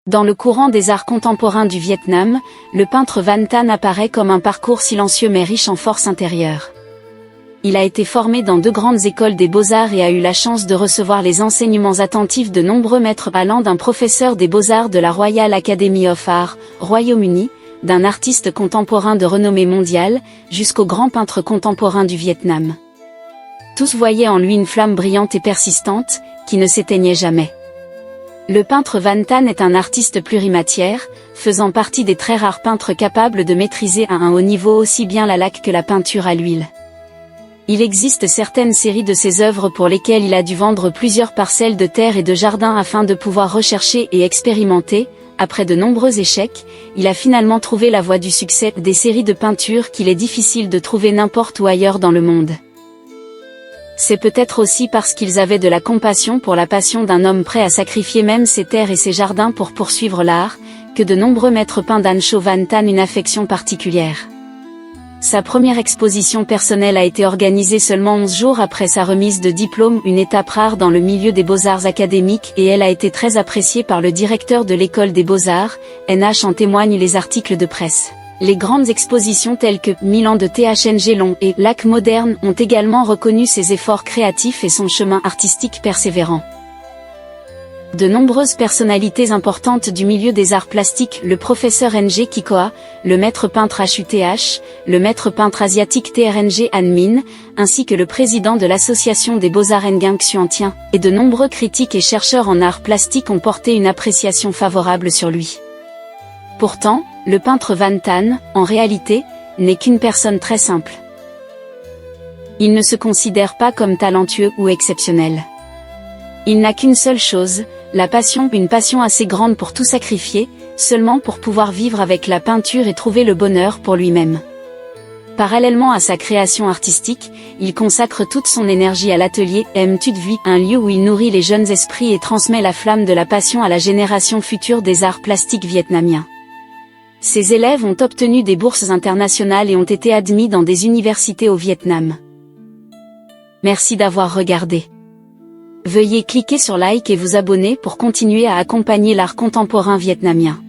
Dans le courant des arts contemporains du Vietnam, le peintre Van Tan apparaît comme un parcours silencieux mais riche en force intérieure. Il a été formé dans 2 grandes écoles des beaux-arts et a eu la chance de recevoir les enseignements attentifs de nombreux maîtres allant d'un professeur des beaux-arts de la Royal Academy of Art, Royaume-Uni, d'un artiste contemporain de renommée mondiale, jusqu'au grand peintre contemporain du Vietnam. Tous voyaient en lui une flamme brillante et persistante, qui ne s'éteignait jamais. Le peintre Van Tan est un artiste plurimatière, faisant partie des très rares peintres capables de maîtriser à un haut niveau aussi bien la laque que la peinture à l'huile. Il existe certaines séries de ses œuvres pour lesquelles il a dû vendre plusieurs parcelles de terre et de jardin afin de pouvoir rechercher et expérimenter. Après de nombreux échecs, il a finalement trouvé la voie du succès, des séries de peintures qu'il est difficile de trouver n'importe où ailleurs dans le monde. C'est peut-être aussi parce qu'ils avaient de la compassion pour la passion d'un homme prêt à sacrifier même ses terres et ses jardins pour poursuivre l'art, que de nombreux maîtres peints Dan Cho Van Tan une affection particulière. Sa première exposition personnelle a été organisée seulement 11 jours après sa remise de diplôme, une étape rare dans le milieu des beaux-arts académiques, et elle a été très appréciée par le directeur de l'école des beaux-arts, NH, en témoignent les articles de presse. Les grandes expositions telles que Milan de THNG Long et Lac Moderne ont également reconnu ses efforts créatifs et son chemin artistique persévérant. De nombreuses personnalités importantes du milieu des arts plastiques, le professeur Ng Kikoa, le maître peintre HUTH, le maître peintre asiatique TRNG Han Min, ainsi que le président de l'association des beaux-arts Nguyen Xuan Tien, et de nombreux critiques et chercheurs en arts plastiques ont porté une appréciation favorable sur lui. Pourtant, le peintre Van Tan, en réalité, n'est qu'une personne très simple. Il ne se considère pas comme talentueux ou exceptionnel. Il n'a qu'une seule chose, la passion, une passion assez grande pour tout sacrifier, seulement pour pouvoir vivre avec la peinture et trouver le bonheur pour lui-même. Parallèlement à sa création artistique, il consacre toute son énergie à l'atelier M-Tud Vie, un lieu où il nourrit les jeunes esprits et transmet la flamme de la passion à la génération future des arts plastiques vietnamiens. Ses élèves ont obtenu des bourses internationales et ont été admis dans des universités au Vietnam. Merci d'avoir regardé. Veuillez cliquer sur like et vous abonner pour continuer à accompagner l'art contemporain vietnamien.